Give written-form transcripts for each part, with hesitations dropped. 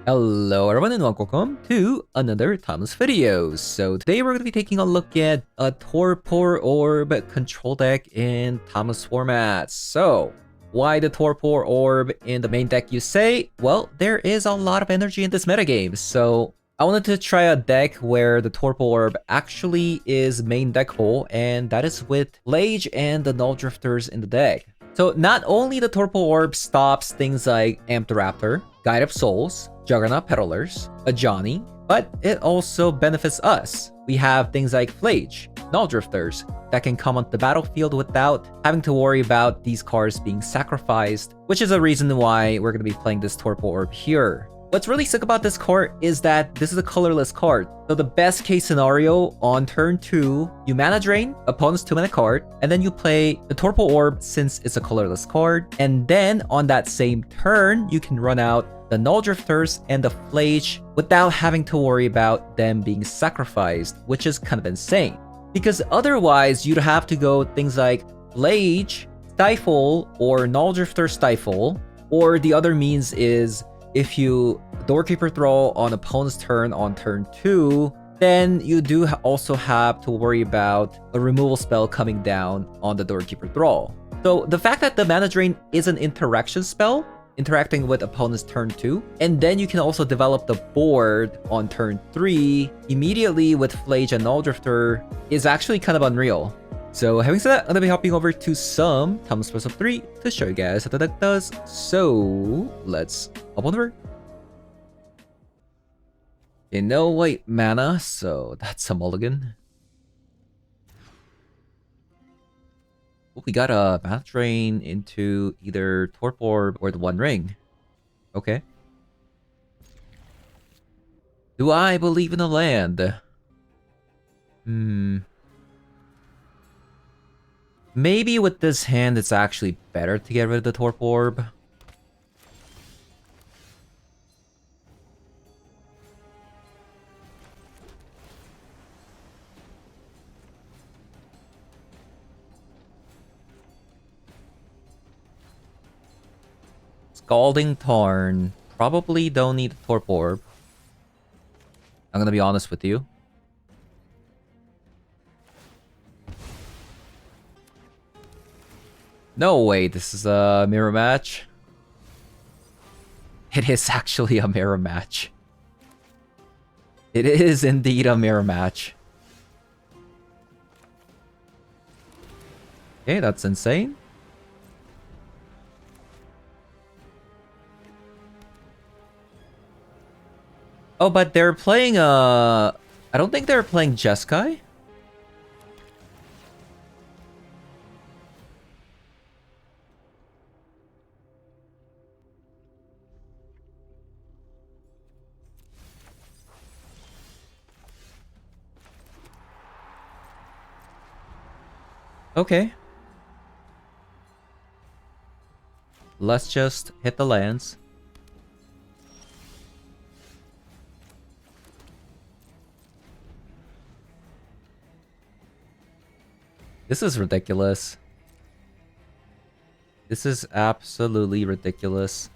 Hello everyone and welcome to another Thomas video. So today we're going to be taking a look at a Torpor Orb control deck in Thomas format. So why the Torpor Orb in the main deck, you say? Well, there is a lot of energy in this metagame, so I wanted to try a deck where the Torpor Orb actually is main deckable, and that is with LAKEY and the Null Drifters in the deck. So not only the Torpor Orb stops things like Amped Raptor, Guide of Souls, Juggernaut Peddlers, a Johnny, but it also benefits us. We have things like Flage, Null Drifters, that can come onto the battlefield without having to worry about these cards being sacrificed, which is a reason why we're going to be playing this Torpor Orb here. What's really sick about this card is that this is a colorless card. So the best case scenario, on turn 2, you mana drain, opponent's 2-mana card, and then you play the Torpor Orb since it's a colorless card. And then on that same turn, you can run out the Null Drifters and the Flage without having to worry about them being sacrificed, which is kind of insane. Because otherwise, you'd have to go things like Flage, Stifle, or Null Drifter Stifle, or the other means is if you Doorkeeper Throw on opponent's turn on turn 2, then you do also have to worry about a removal spell coming down on the Doorkeeper Throw. So the fact that the Mana Drain is an interaction spell, interacting with opponent's turn 2, and then you can also develop the board on turn 3 immediately with Flage and Null Drifter is actually kind of unreal. So having said that, I'm going to be hopping over to some Thomas Plus of 3 to show you guys how the deck does. So let's hop on over. Okay, no white mana, so that's a mulligan. Oh, we got a Mana Drain into either Torpor Orb or the One Ring. Okay. Do I believe in the land? Maybe with this hand, it's actually better to get rid of the Torpor Orb. Scalding Tarn. Probably don't need the Torpor Orb. I'm gonna be honest with you. No way, this is a mirror match. It is actually a mirror match. It is indeed a mirror match. Okay, that's insane. Oh, but they're playing I don't think they're playing Jeskai. Okay. Let's just hit the lands. This is ridiculous. This is absolutely ridiculous.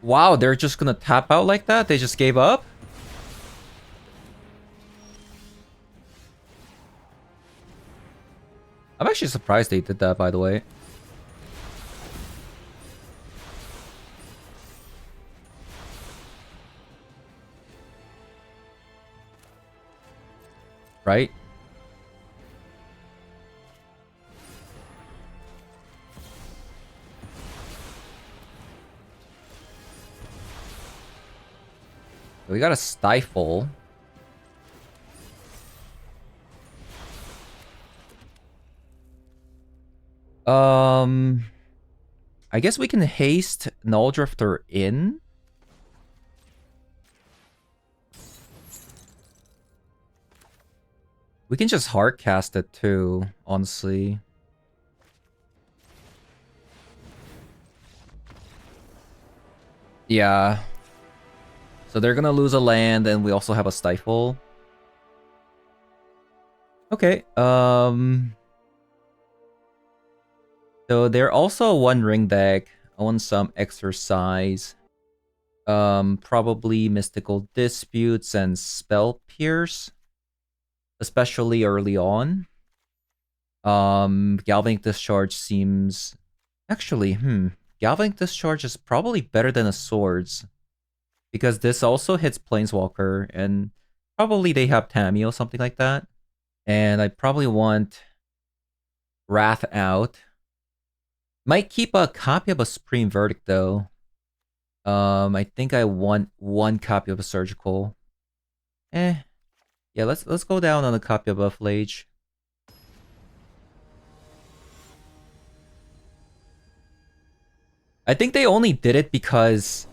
Wow, they're just gonna tap out like that? They just gave up? I'm actually surprised they did that, by the way. Right? We got a Stifle. I guess we can haste Null Drifter in. We can just hard cast it too, honestly. Yeah. So they're gonna lose a land, and we also have a Stifle. Okay, so they're also a One Ring deck. I want some exercise. Probably Mystical Disputes and Spell Pierce. Especially early on. Galvanic Discharge seems... Actually, Galvanic Discharge is probably better than a Swords. Because this also hits Planeswalker, and probably they have Tammy or something like that. And I probably want Wrath out. Might keep a copy of a Supreme Verdict, though. I think I want one copy of a Surgical. Yeah, let's go down on a copy of a Flage. I think they only did it because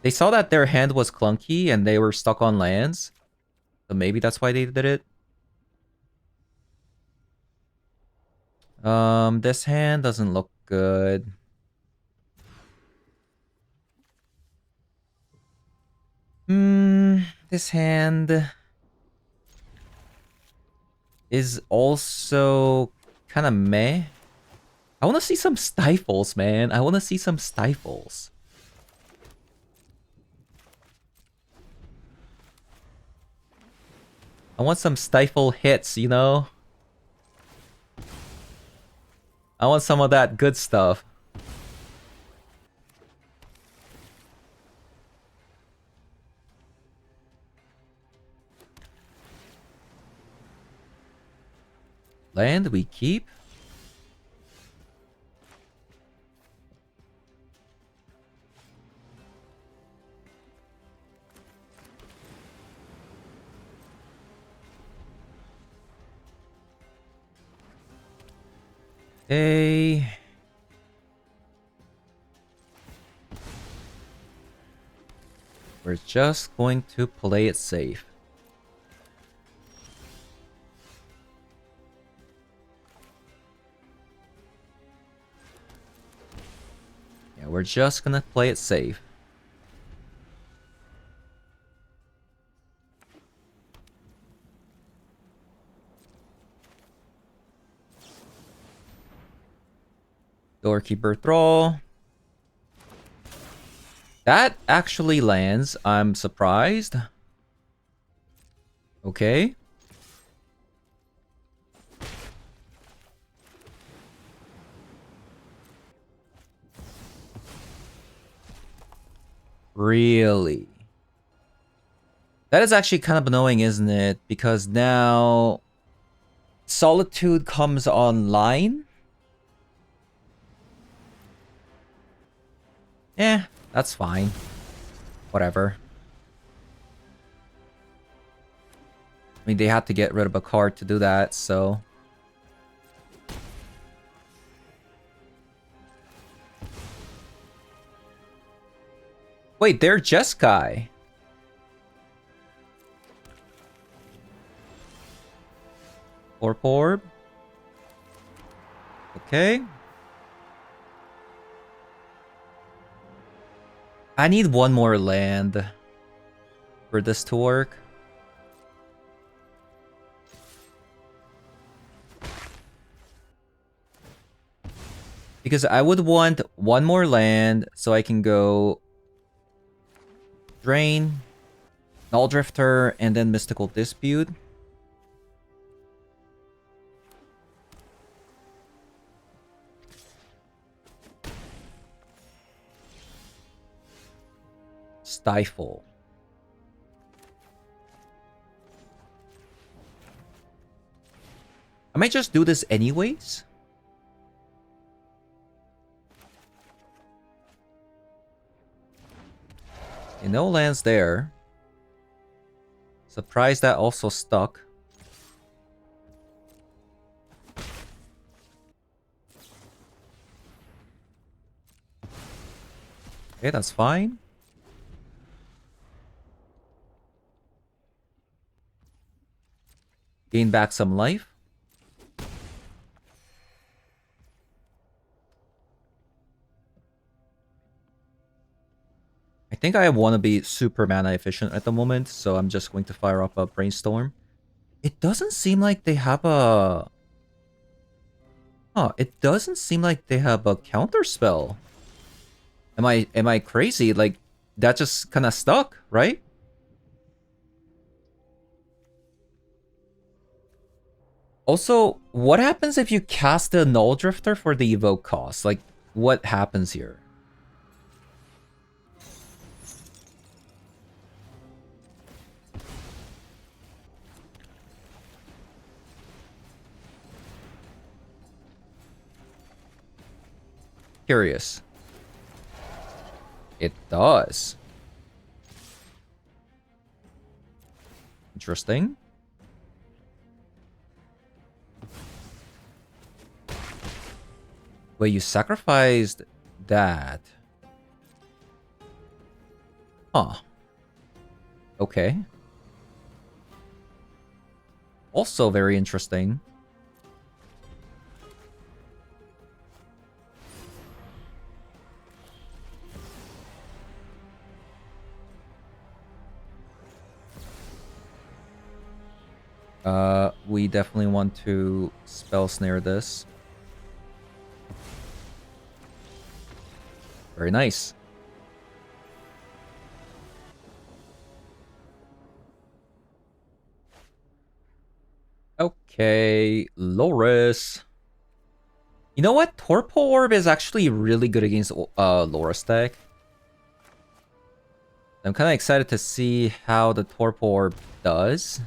they saw that their hand was clunky and they were stuck on lands. So maybe that's why they did it. This hand doesn't look good. This hand is also kind of meh. I want to see some Stifles, man. I want to see some Stifles. I want some Stifle hits, you know? I want some of that good stuff. Land we keep. Okay. We're just going to play it safe. Yeah, we're just gonna play it safe. Doorkeeper Thrall. That actually lands. I'm surprised. Okay. Really? That is actually kind of annoying, isn't it? Because now Solitude comes online. Eh, that's fine. Whatever. I mean, they had to get rid of a card to do that, so... Wait, they're Jeskai. Torpor Orb. Okay. I need one more land for this to work. Because I would want one more land so I can go Drain, Null Drifter, and then Mystical Dispute. Stifle. I might just do this anyways. Okay, no lands there. Surprised that also stuck. Okay, that's fine. Gain back some life. I I think I want to be super mana efficient at the moment, so I'm just going to fire up a Brainstorm. It doesn't seem like they have a... Huh, it doesn't seem like they have a counter spell. Am I crazy? Like, that just kind of stuck, right? Also, what happens if you cast the Null Drifter for the evoke cost? Like, what happens here? Curious. It does. Interesting. Wait, you sacrificed that. Huh. Okay. Also very interesting. We definitely want to spell snare this. Very nice. Okay, Loris. You know what? Torpor Orb is actually really good against Loris deck. I'm kind of excited to see how the Torpor Orb does.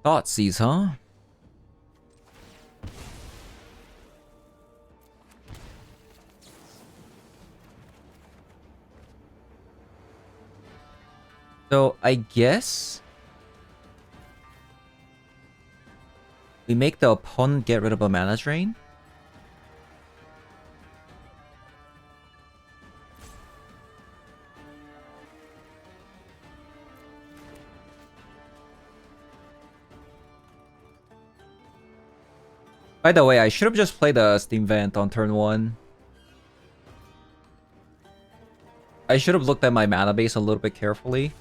Thoughtseize, huh? So, I guess we make the opponent get rid of a mana drain. By the way, I should have just played a Steam Vent on turn 1. I should have looked at my mana base a little bit carefully.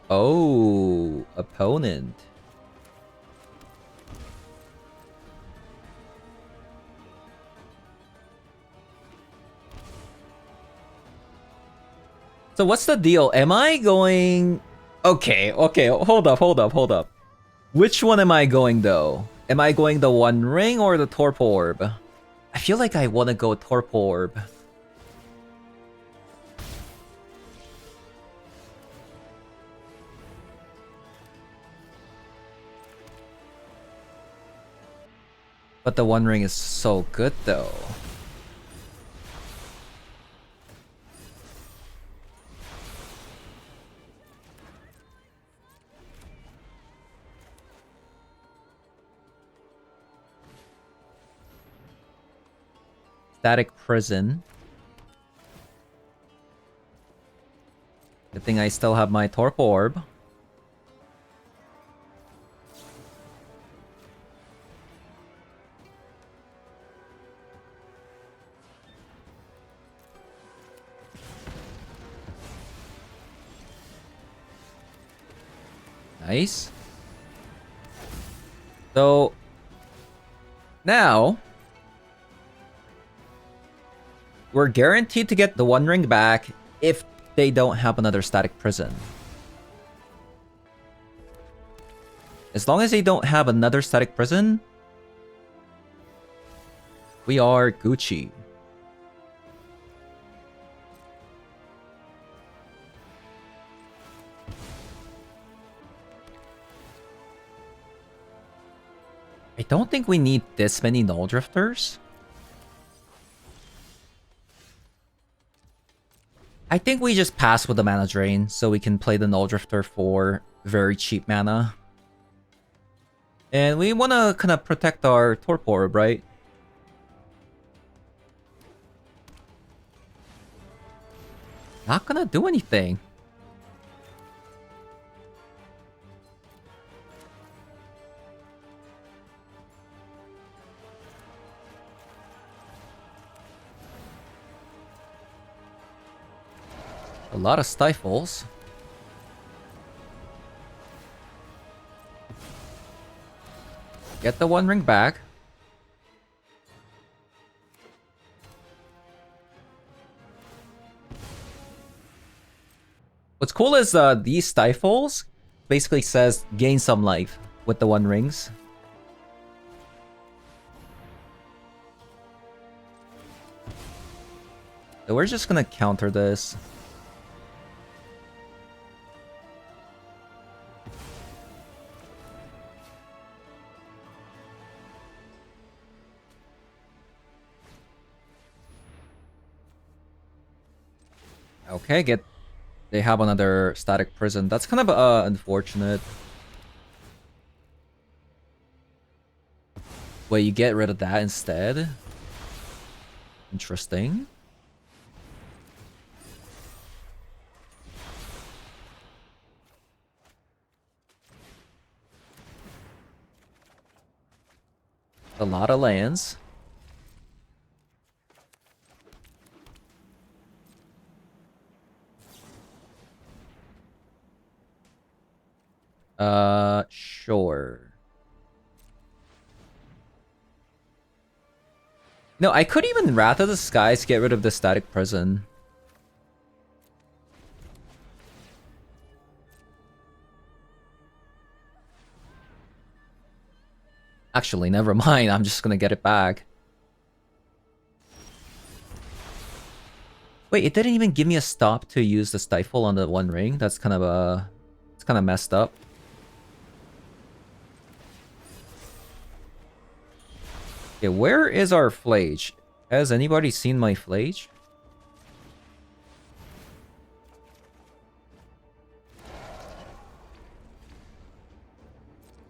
Oh, opponent. So what's the deal? Am I going... Okay, hold up. Which one am I going, though? Am I going the One Ring or the Torpor Orb? I feel like I want to go Torpor Orb. But the One Ring is so good, though. Static Prison. Good thing I still have my Torpor Orb. Nice. So now we're guaranteed to get the One Ring back if they don't have another Static Prison. As long as they don't have another Static Prison, we are Gucci. I don't think we need this many Null Drifters. I think we just pass with the mana drain so we can play the Null Drifter for very cheap mana. And we want to kind of protect our Torpor Orb, right? Not gonna do anything. A lot of stifles. Get the One Ring back. What's cool is these stifles basically says gain some life with the One Rings. So we're just gonna counter this. Okay, they have another static prison. That's kind of unfortunate. Wait, you get rid of that instead? Interesting. A lot of lands. Sure. No, I could even Wrath of the Skies get rid of the static prison. Actually, never mind. I'm just gonna get it back. Wait, it didn't even give me a stop to use the stifle on the One Ring. That's kind of it's kind of messed up. Okay, where is our Flage? Has anybody seen my Flage?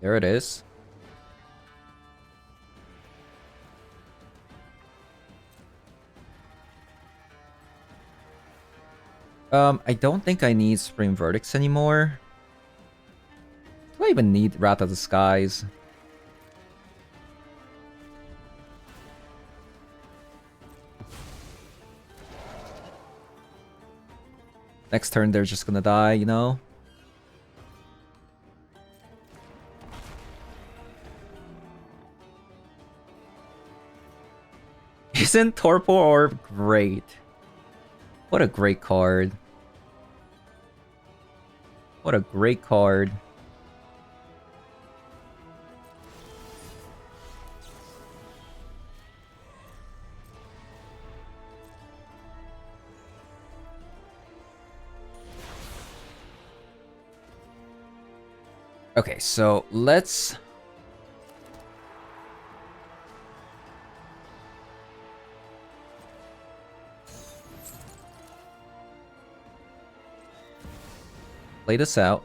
There it is. I don't think I need Supreme Verdicts anymore. Do I even need Wrath of the Skies? Next turn, they're just gonna die, you know? Isn't Torpor Orb great? What a great card. What a great card. Okay, so let's... play this out.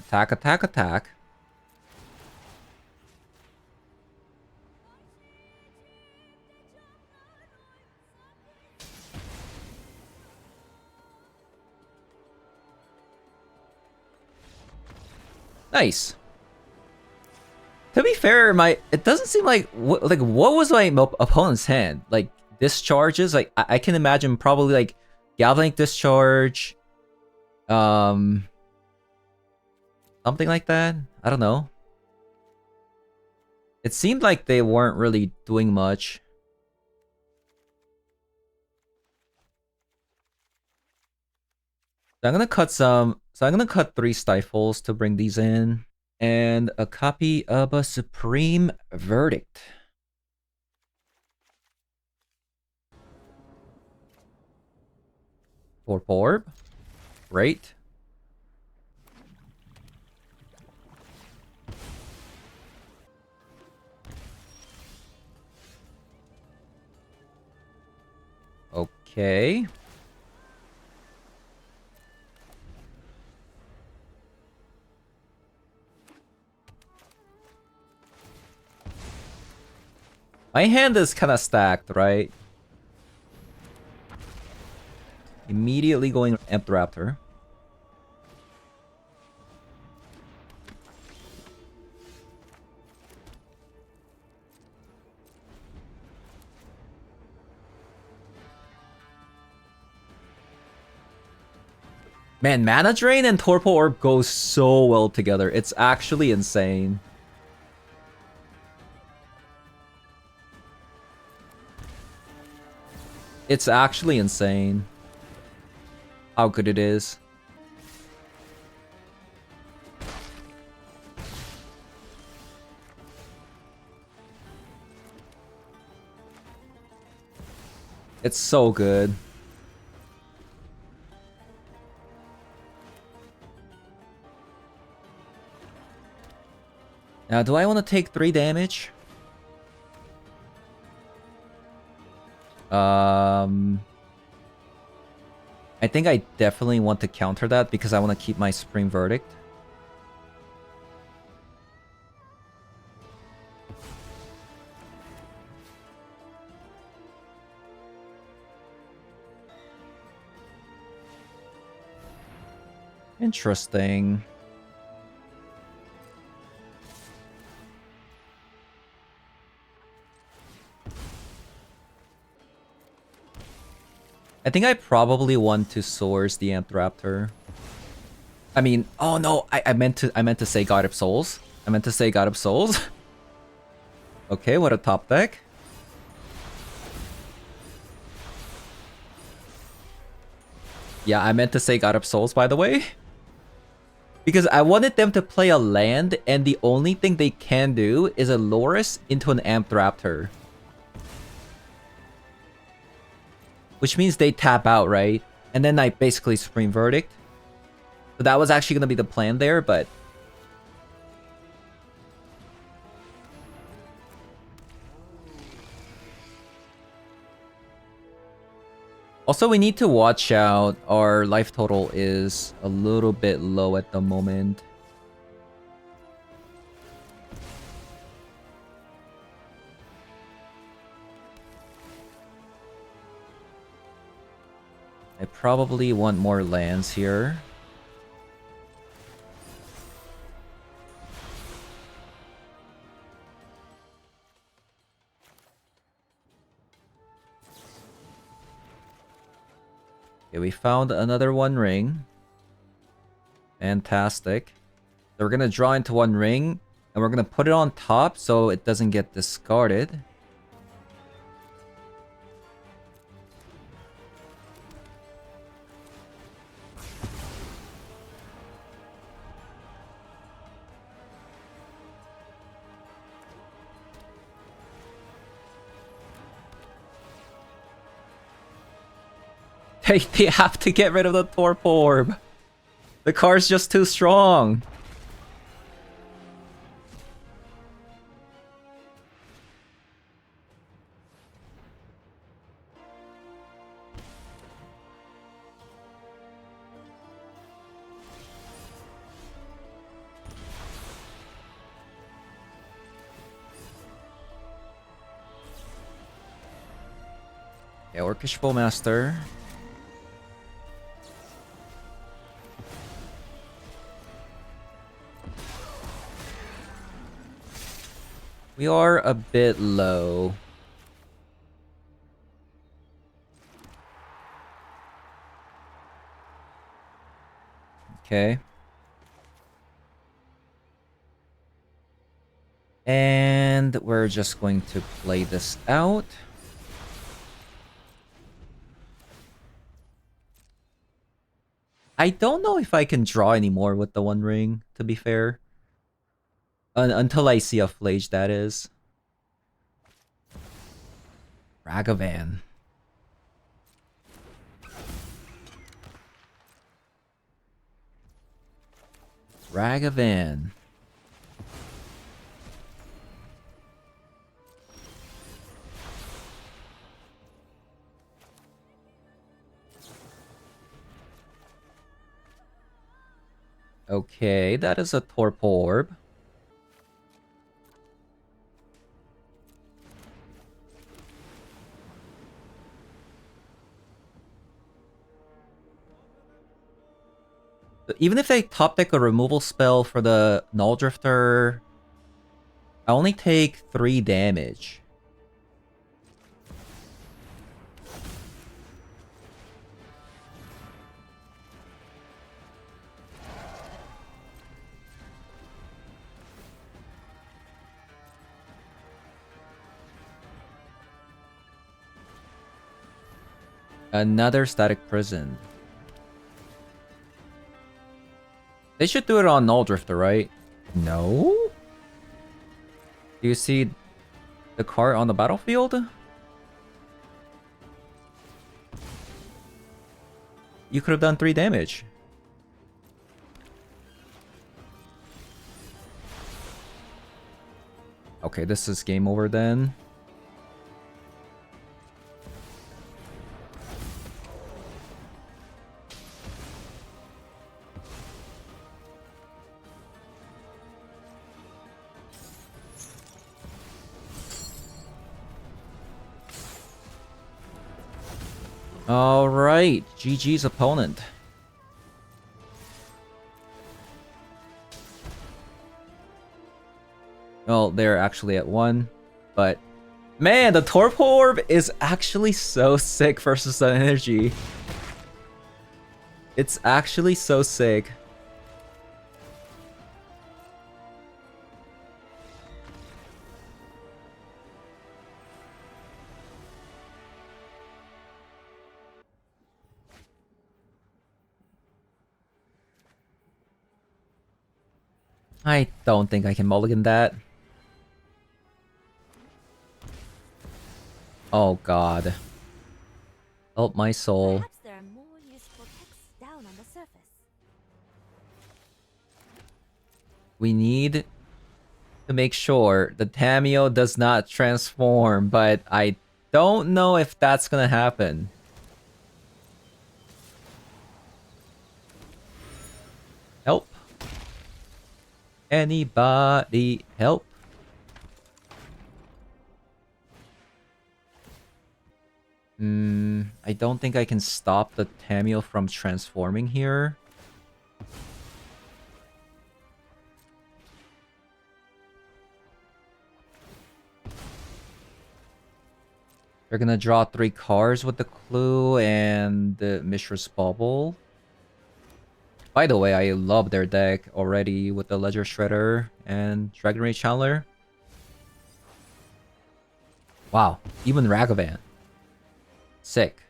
Attack, attack, attack. Nice. To be fair, it doesn't seem like what was my opponent's hand? Like discharges, like I can imagine probably like Galvanic Discharge, something like that. I don't know. It seemed like they weren't really doing much. So I'm gonna cut some. So I'm gonna cut 3 stifles to bring these in. And a copy of a Supreme Verdict. Torpor Orb. Great. Okay. My hand is kind of stacked, right? Immediately going Amped Raptor. Man, Mana Drain and Torpor Orb go so well together. It's actually insane. It's actually insane how good it is. It's so good. Now, do I want to take 3 damage? I think I definitely want to counter that because I want to keep my Supreme Verdict. Interesting. I think I probably want to source the Amped Raptor. I mean, oh no, I meant to say God of Souls. I meant to say God of Souls. Okay, what a top deck. Yeah, I meant to say God of Souls, by the way. Because I wanted them to play a land, and the only thing they can do is a Loris into an Amped Raptor. Which means they tap out, right? And then I basically Supreme Verdict. So that was actually going to be the plan there, but... Also, we need to watch out. Our life total is a little bit low at the moment. I probably want more lands here. Okay, we found another One Ring. Fantastic. So we're gonna draw into One Ring, and we're gonna put it on top so it doesn't get discarded. They have to get rid of the Torpor Orb. The card's just too strong. Yeah, Orcish Bowmaster. We are a bit low. Okay. And we're just going to play this out. I don't know if I can draw anymore with the One Ring, to be fair. Until I see a Flage, that is. Ragavan. Ragavan. Okay, that is a Torpor Orb. Even if I top deck a removal spell for the Null Drifter, I only take 3 damage. Another Static Prison. They should do it on Null Drifter, right? No? Do you see the card on the battlefield? You could have done 3 damage. Okay, this is game over then. Alright, GG's opponent. Well, they're actually at 1, but man, the Torpor Orb is actually so sick versus the energy. It's actually so sick. I don't think I can mulligan that. Oh god. Help my soul. Perhaps there are more useful texts down on the surface. We need to make sure the Tameo does not transform, but I don't know if that's gonna happen. Help. Anybody help? I don't think I can stop the Tameo from transforming here. They're gonna draw 3 cards with the Clue and the Mishra's Bubble. By the way, I love their deck already with the Ledger Shredder and Dragon Rage Channeler. Wow, even Ragavan. Sick.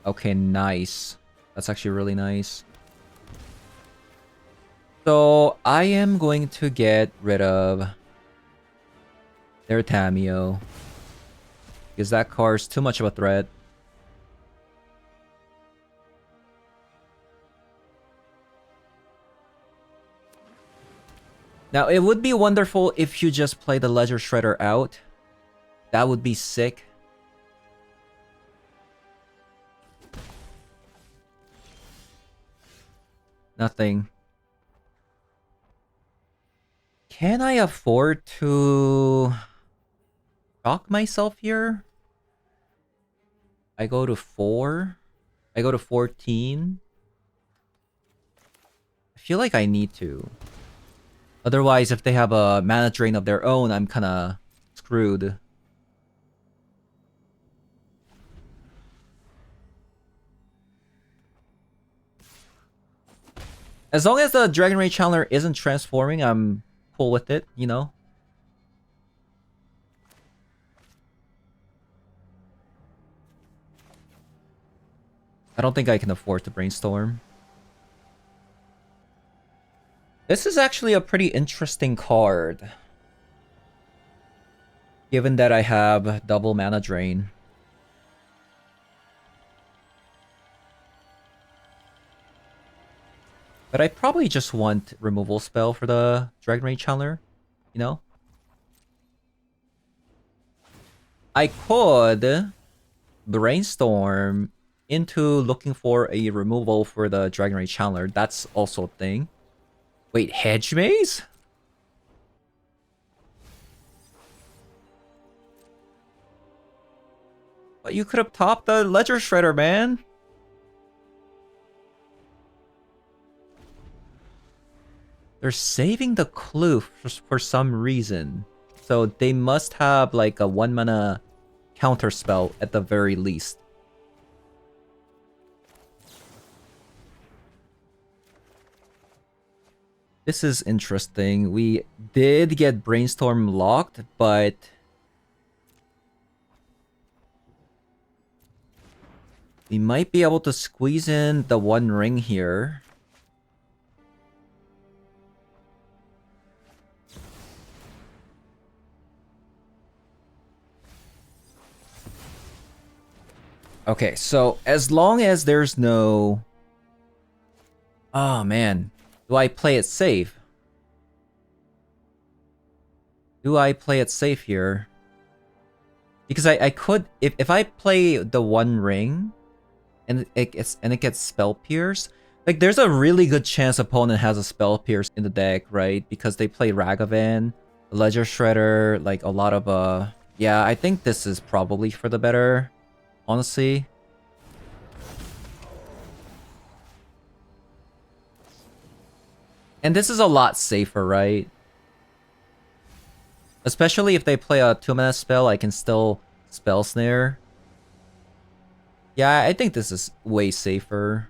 Okay, nice. That's actually really nice. So, I am going to get rid of their Tameo, because that card's too much of a threat. Now, it would be wonderful if you just play the Ledger Shredder out. That would be sick. Nothing. Can I afford to shock myself here? I go to 4. I go to 14. I feel like I need to. Otherwise, if they have a mana drain of their own, I'm kinda screwed. As long as the Dragon Rage Channeler isn't transforming, I'm cool with it, you know? I don't think I can afford to brainstorm. This is actually a pretty interesting card, given that I have double mana drain. But I probably just want removal spell for the Dragon Rage Channeler, you know? I could brainstorm into looking for a removal for the Dragon Rage Channeler. That's also a thing. Wait, Hedge Maze? But you could have topped the Ledger Shredder, man. They're saving the clue for some reason. So they must have like a 1 mana counter spell at the very least. This is interesting. We did get Brainstorm locked, but we might be able to squeeze in the 1 ring here. Okay, so as long as there's no... Oh, man. Do I play it safe? Do I play it safe here? Because I could... If I play the 1 ring, and it gets Spell Pierce, like, there's a really good chance opponent has a Spell Pierce in the deck, right? Because they play Ragavan, Ledger Shredder, like, a lot of... Yeah, I think this is probably for the better, honestly. And this is a lot safer, right? Especially if they play a 2-mana spell, I can still Spell Snare. Yeah, I think this is way safer.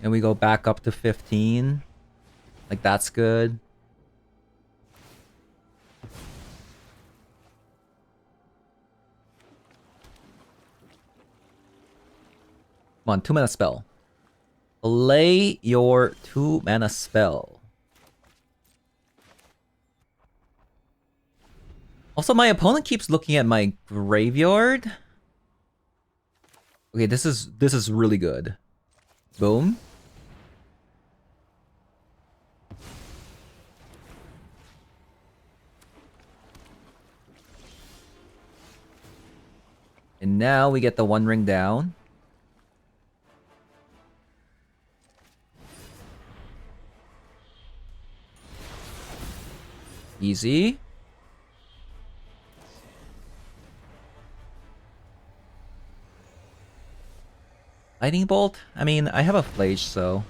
And we go back up to 15. Like, that's good. Come on, 2-mana spell. Play your 2-mana spell. Also, my opponent keeps looking at my graveyard. Okay, this is really good. Boom. And now we get the 1 ring down. Easy. Lightning Bolt? I mean, I have a Flage, so...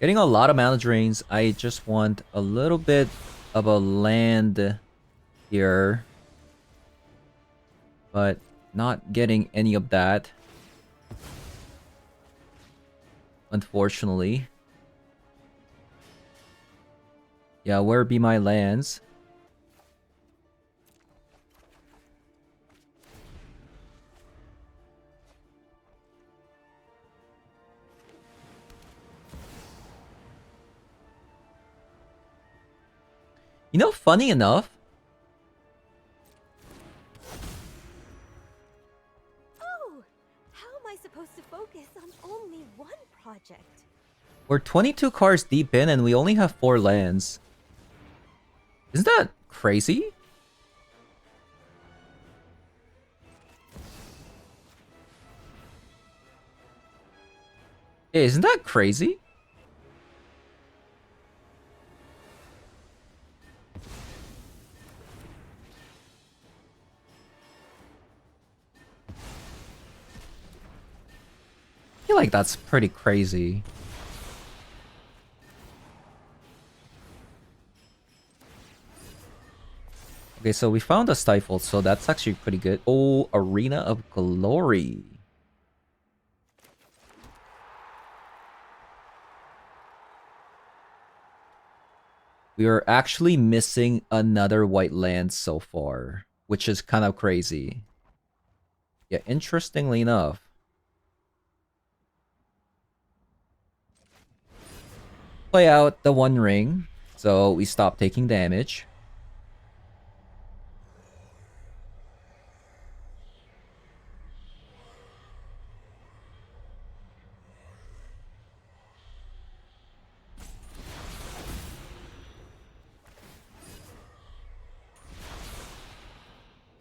Getting a lot of mana drains. I just want a little bit of a land here. But not getting any of that. Unfortunately. Yeah, where be my lands? You know, funny enough, Oh, how am I supposed to focus on only one project? we're 22 cards deep in and we only have 4 lands. Isn't that crazy? Yeah, isn't that crazy? I feel like that's pretty crazy. Okay, so we found a Stifle, so that's actually pretty good. Oh, Arena of Glory. We are actually missing another white land so far, which is kind of crazy. Yeah, interestingly enough. Play out the 1 ring, so we stop taking damage.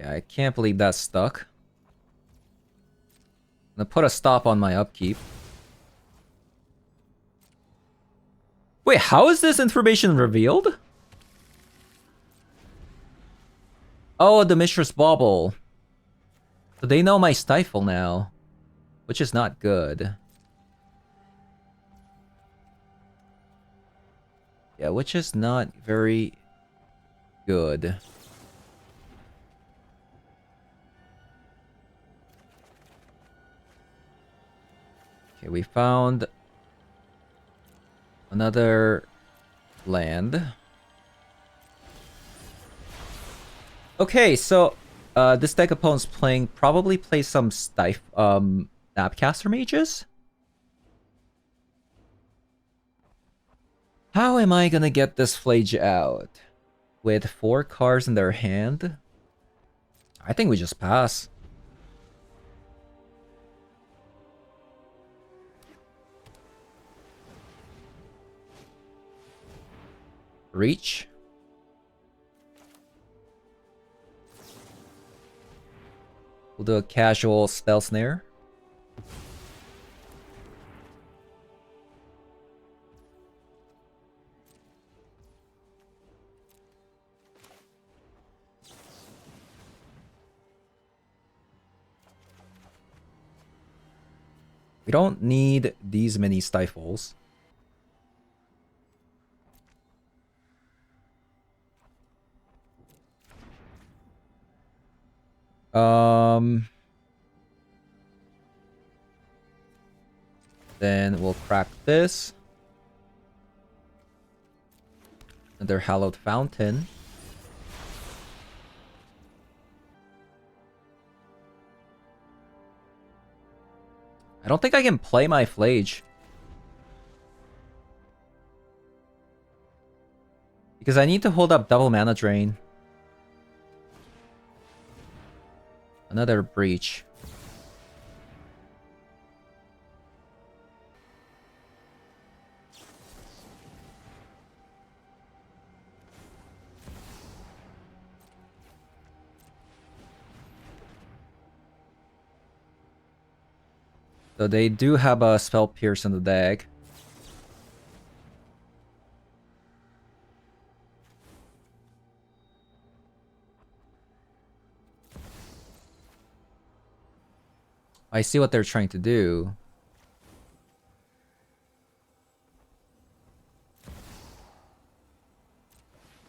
Yeah, I can't believe that's stuck. I'm gonna put a stop on my upkeep. Wait, how is this information revealed? Oh, the Mistress Bauble. So they know my Stifle now, which is not good. Yeah, which is not very good. Okay, we found another land. Okay, so this deck opponent's playing probably play some Snapcaster mages. How am I gonna get this Flage out? With 4 cards in their hand? I think we just pass. Reach. We'll do a casual spell snare. We don't need these many stifles. Then we'll crack this. Another Hallowed Fountain. I don't think I can play my Flage. Because I need to hold up double mana drain. Another Breach. So they do have a Spell Pierce in the deck. I see what they're trying to do.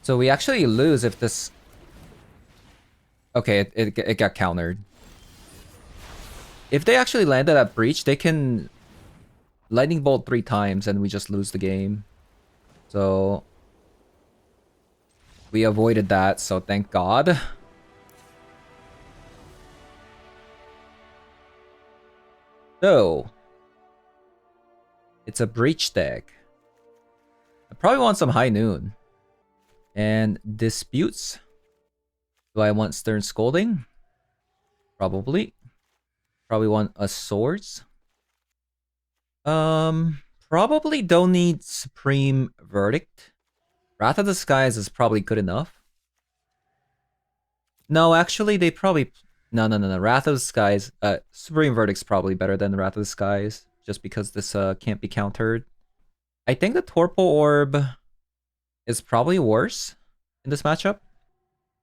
So we actually lose if this... Okay, it got countered. If they actually landed at Breach, they can Lightning Bolt 3 times and we just lose the game. So we avoided that, so thank God. So it's a Breach deck. I probably want some High Noon. And Disputes. Do I want Stern Scolding? Probably. Probably want a Swords. Probably don't need Supreme Verdict. Wrath of the Skies is probably good enough. No, actually, they probably... No. Wrath of the Skies... Supreme Verdict's probably better than Wrath of the Skies. Just because this can't be countered. I think the Torpor Orb is probably worse in this matchup.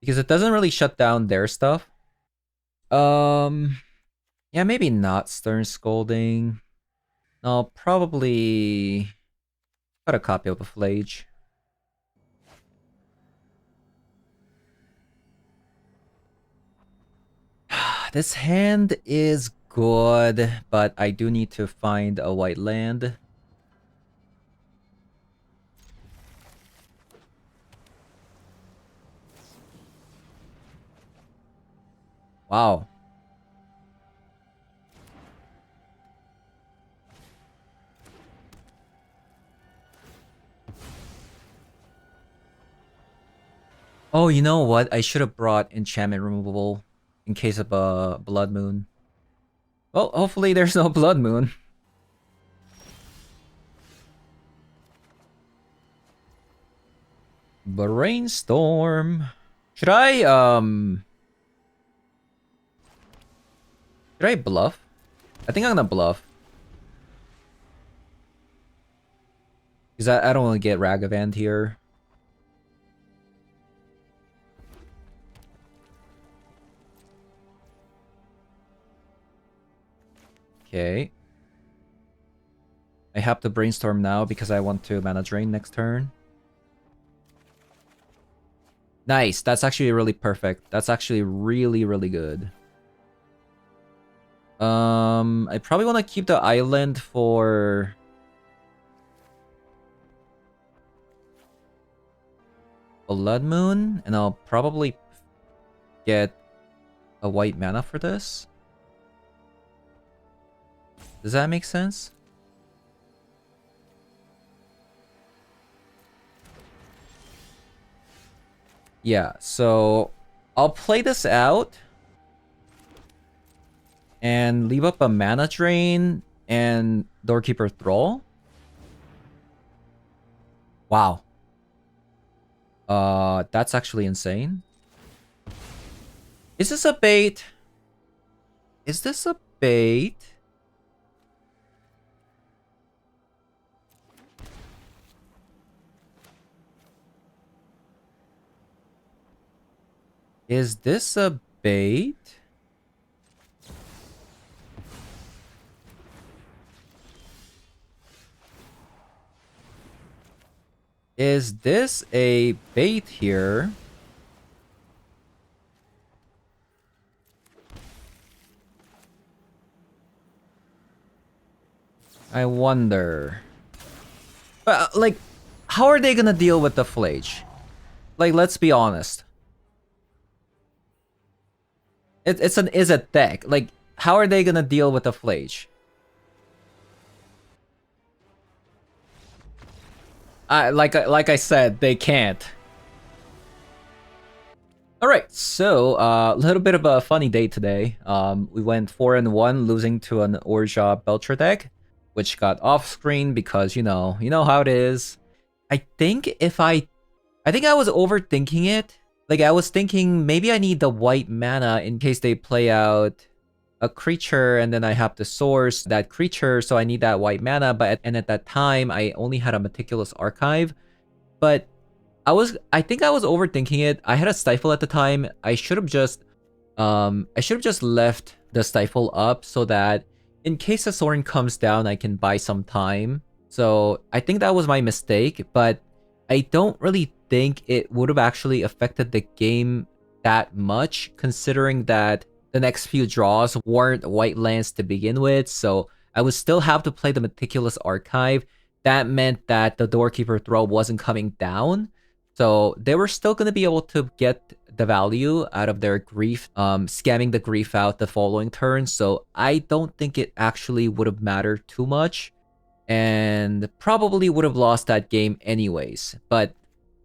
Because it doesn't really shut down their stuff. Yeah, maybe not Stern Scolding. No, probably... Got a copy of the Flage. This hand is good, but I do need to find a white land. Wow. Oh, you know what? I should have brought enchantment removable in case of a blood moon. Well, hopefully there's no blood moon. Brainstorm. Should I Should I bluff? I think I'm gonna bluff. Because I don't want to get Ragavan here. Okay. I have to brainstorm now because I want to mana drain next turn. Nice. That's actually really perfect. That's actually really, really good. I probably want to keep the island for... Blood Moon, and I'll probably get a white mana for this. Does that make sense? Yeah, so I'll play this out and leave up a mana drain and Doorkeeper Thrall. Wow. That's actually insane. Is this a bait? Is this a bait? Is this a bait? Is this a bait here? I wonder. Like, how are they gonna deal with the Flage? Like, let's be honest. It's an is-it deck. Like, how are they gonna deal with the Flage? Like I said, they can't. Alright, so a little bit of a funny day today. We went 4-1, losing to an Orja Belcher deck, which got off screen because you know how it is. I think I was overthinking it. Like, I was thinking maybe I need the white mana in case they play out a creature and then I have to source that creature, so I need that white mana. But at that time, I only had a Meticulous Archive. But I think I was overthinking it. I had a Stifle at the time. I should have just left the Stifle up so that in case a Sorin comes down, I can buy some time. So I think that was my mistake, but I don't really think it would have actually affected the game that much, considering that the next few draws weren't white lands to begin with, so I would still have to play the Meticulous Archive. That meant that the Doorkeeper Thrall wasn't coming down, so they were still going to be able to get the value out of their Grief, scamming the Grief out the following turn, so I don't think it actually would have mattered too much, and probably would have lost that game anyways. But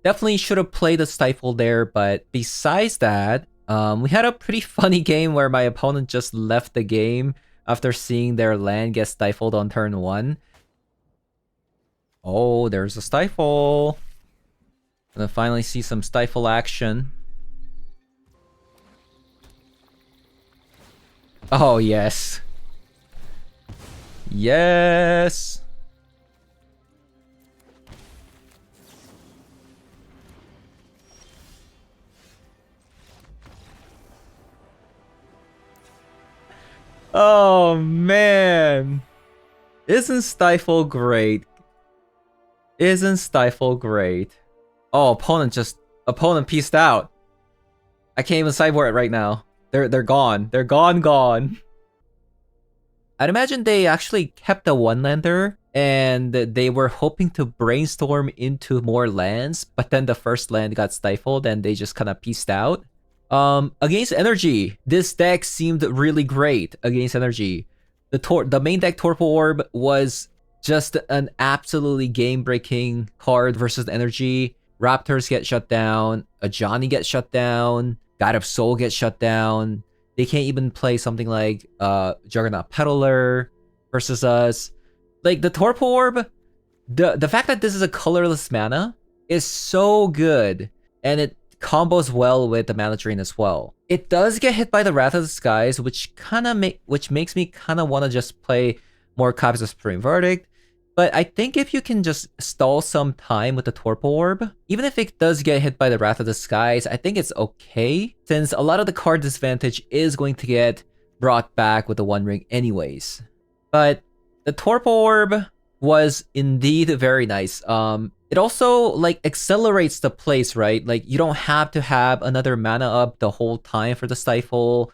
definitely should have played the Stifle there. But besides that, we had a pretty funny game where my opponent just left the game after seeing their land get stifled on turn 1. Oh, there's a Stifle. Gonna finally see some Stifle action. Oh, yes. Yes. Oh, man. Isn't Stifle great? Isn't Stifle great? Oh, opponent pieced out. I can't even sideboard it right now. They're gone. They're gone. I'd imagine they actually kept the one-lander and they were hoping to brainstorm into more lands, but then the first land got stifled and they just kind of pieced out. Against Energy, this deck seemed really great against Energy. The main deck Torpor Orb was just an absolutely game-breaking card versus Energy. Raptors get shut down, a Johnny gets shut down, God of Soul gets shut down. They can't even play something like Juggernaut Peddler versus us. Like, the Torpor Orb, the fact that this is a colorless mana is so good. And it combos well with the Mana Drain as well. It does get hit by the Wrath of the Skies, which makes me kind of want to just play more copies of Supreme Verdict. But I think if you can just stall some time with the Torpor Orb, even if it does get hit by the Wrath of the Skies, I think it's okay, since a lot of the card disadvantage is going to get brought back with the One Ring anyways. But the Torpor Orb was indeed very nice. It also like accelerates the place, right? Like you don't have to have another mana up the whole time for the Stifle.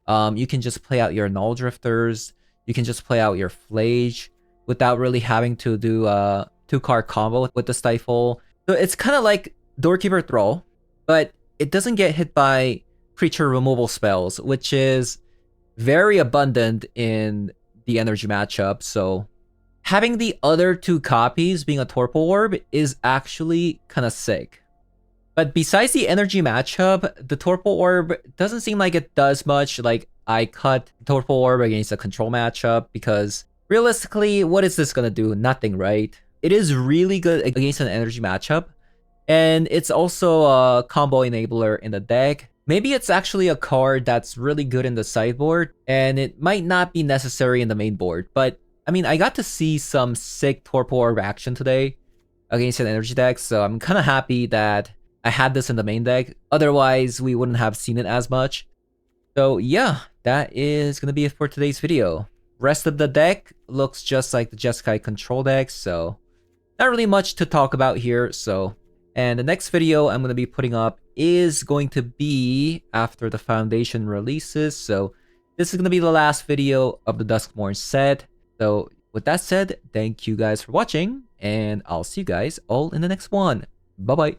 You can just play out your Null Drifters. You can just play out your Flage without really having to do a 2-card combo with the Stifle. So it's kind of like Doorkeeper Thrall, but it doesn't get hit by creature removal spells, which is very abundant in the energy matchup. So having the other 2 copies being a Torpor Orb is actually kind of sick. But besides the energy matchup, the Torpor Orb doesn't seem like it does much. Like, I cut Torpor Orb against a control matchup because realistically, what is this gonna do? Nothing, right? It is really good against an energy matchup, and it's also a combo enabler in the deck. Maybe it's actually a card that's really good in the sideboard, and it might not be necessary in the main board, but I mean, I got to see some sick Torpor Orb action today against an energy deck, so I'm kind of happy that I had this in the main deck. Otherwise, we wouldn't have seen it as much. So yeah, that is going to be it for today's video. Rest of the deck looks just like the Jeskai control deck, so not really much to talk about here. And the next video I'm going to be putting up is going to be after the Foundation releases. So this is going to be the last video of the Duskmourn set. So with that said, thank you guys for watching, and I'll see you guys all in the next one. Bye-bye.